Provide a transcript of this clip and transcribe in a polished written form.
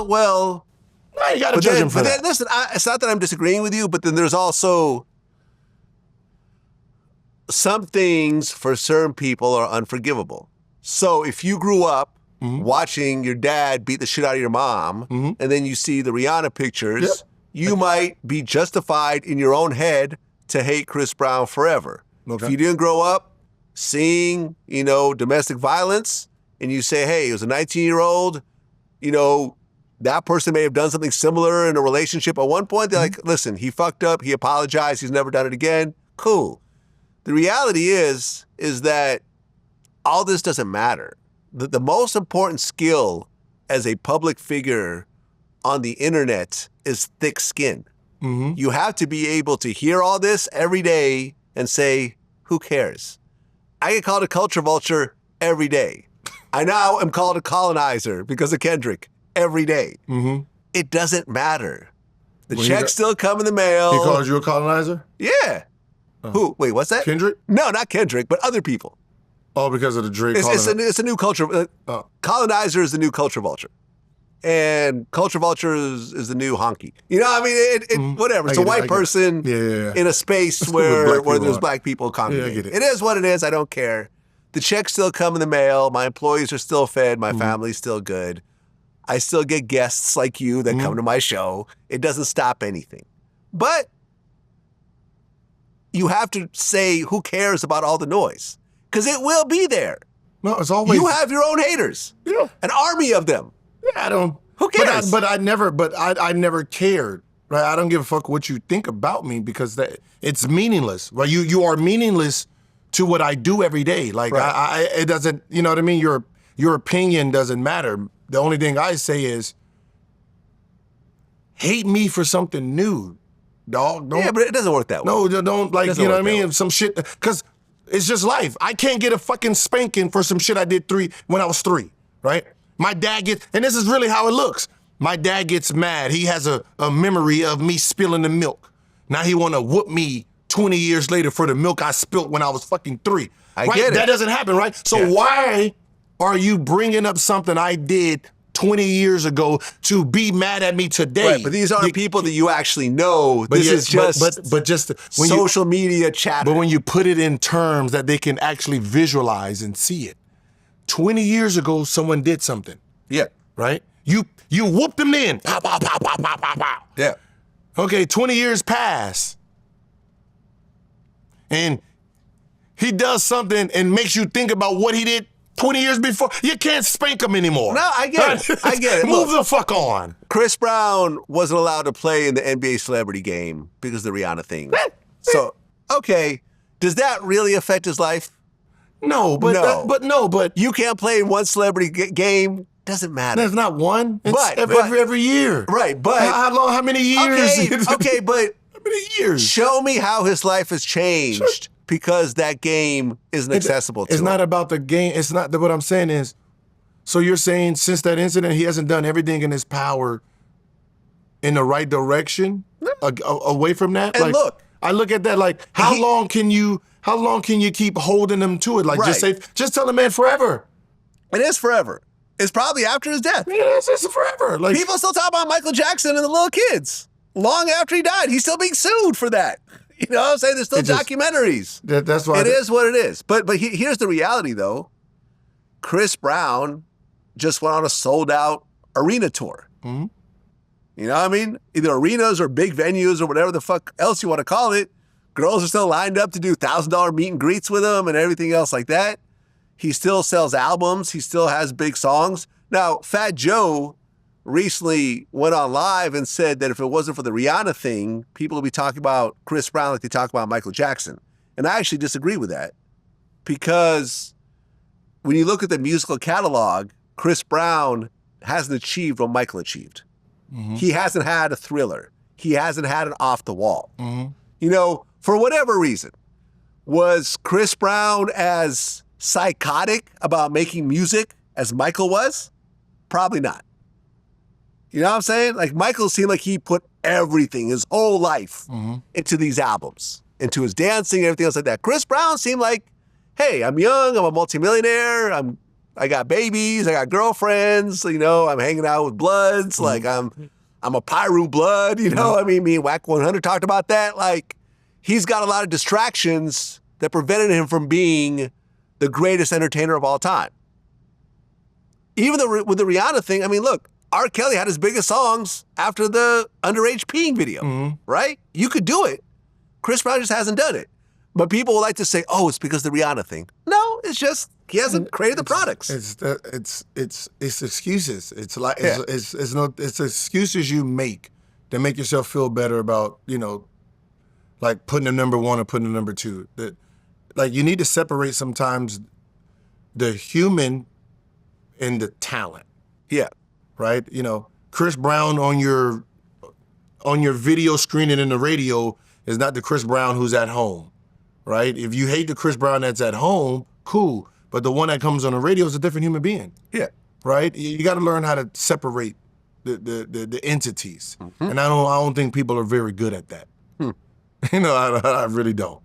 Well. No, you got to judge him for that. Listen, it's not that I'm disagreeing with you, but then there's also some things for certain people are unforgivable. So if you grew up watching your dad beat the shit out of your mom, and then you see the Rihanna pictures, you might be justified in your own head to hate Chris Brown forever. Okay. If you didn't grow up seeing, domestic violence, and you say, hey, it was a 19-year-old, that person may have done something similar in a relationship at one point. They're like, listen, he fucked up, he apologized, he's never done it again. Cool. The reality is that all this doesn't matter. The most important skill as a public figure on the internet is thick skin. You have to be able to hear all this every day and say, who cares? I get called a culture vulture every day. I now am called a colonizer because of Kendrick every day. It doesn't matter. The checks still come in the mail. He called you a colonizer? Yeah. Who? Wait, what's that? Kendrick? No, not Kendrick, but other people. Oh, because of the Drake. It's a new culture. Colonizer is the new culture vulture. And culture vulture is the new honky. Whatever. It's a white person in a space where there's black people congregating. I get it. It is what it is. I don't care. The checks still come in the mail. My employees are still fed. My family's still good. I still get guests like you that come to my show. It doesn't stop anything. But you have to say, who cares about all the noise? Because it will be there. No, it's always... You have your own haters. Yeah. An army of them. Yeah, I don't... Who cares? I never cared. Right? I don't give a fuck what you think about me because it's meaningless. Right? You are meaningless to what I do every day. Like, right. It doesn't... You know what I mean? Your opinion doesn't matter. The only thing I say is, hate me for something new, dog. Yeah, but it doesn't work that way. No, don't, like, you know what I mean? Some shit, because it's just life. I can't get a fucking spanking for some shit I did when I was 3, right? My dad gets, and this is really how it looks. My dad gets mad. He has a memory of me spilling the milk. Now he want to whoop me 20 years later for the milk I spilled when I was fucking 3. I get it. That doesn't happen, right? So why are you bringing up something I did 20 years ago to be mad at me today? Right, but these aren't people that you actually know. This is just social media chatter. But when you put it in terms that they can actually visualize and see it. 20 years ago, someone did something. Yeah. Right? You whooped them in. Pow, pow, pow, pow, pow, pow, pow. Yeah. Okay, 20 years pass. And he does something and makes you think about what he did 20 years before. You can't spank him anymore. No, I get it. I get it. Move the fuck on. Chris Brown wasn't allowed to play in the NBA celebrity game because of the Rihanna thing. So, okay, does that really affect his life? No, but you can't play in one celebrity game. Doesn't matter. There's not one. It's every year. Right, but how many years? Okay, but how many years? Show me how his life has changed because that game isn't accessible to him. It's not about the game. It's not what I'm saying is. So you're saying since that incident, he hasn't done everything in his power in the right direction, away from that. And look, I look at that like, how long can you keep holding him to it? Like, just tell the man forever. It is forever. It's probably after his death. It's forever. Like, people still talk about Michael Jackson and the little kids long after he died. He's still being sued for that. You know what I'm saying? There's still documentaries. That's why it is what it is. But here's the reality, though. Chris Brown just went on a sold-out arena tour. Mm-hmm. You know what I mean? Either arenas or big venues or whatever the fuck else you want to call it. Girls are still lined up to do $1,000 meet and greets with him and everything else like that. He still sells albums. He still has big songs. Now, Fat Joe recently went on live and said that if it wasn't for the Rihanna thing, people would be talking about Chris Brown like they talk about Michael Jackson. And I actually disagree with that because when you look at the musical catalog, Chris Brown hasn't achieved what Michael achieved. Mm-hmm. He hasn't had a Thriller. He hasn't had an Off the Wall. Mm-hmm. You know, for whatever reason, was Chris Brown as psychotic about making music as Michael was? Probably not. You know what I'm saying? Like, Michael seemed like he put everything, his whole life, into these albums, into his dancing, everything else like that. Chris Brown seemed like, hey, I'm young, I'm a multimillionaire, I'm I got babies, I got girlfriends, you know, I'm hanging out with Bloods, like I'm a Pyru Blood, you know, I mean, me and Whack 100 talked about that. Like, he's got a lot of distractions that prevented him from being the greatest entertainer of all time. Even with the Rihanna thing, I mean, look, R. Kelly had his biggest songs after the underage peeing video, right? You could do it. Chris Brown just hasn't done it. But people will like to say, oh, it's because of the Rihanna thing. No, it's just he hasn't created the products. It's excuses. It's like it's excuses you make to make yourself feel better about, you know, like putting a number one or putting a number two. That, like, you need to separate sometimes the human and the talent. Yeah. Right? You know, Chris Brown on your video screen and in the radio is not the Chris Brown who's at home. Right? If you hate the Chris Brown that's at home, cool. But the one that comes on the radio is a different human being. Yeah. Right? You got to learn how to separate the entities. And I don't think people are very good at that. You know, I really don't.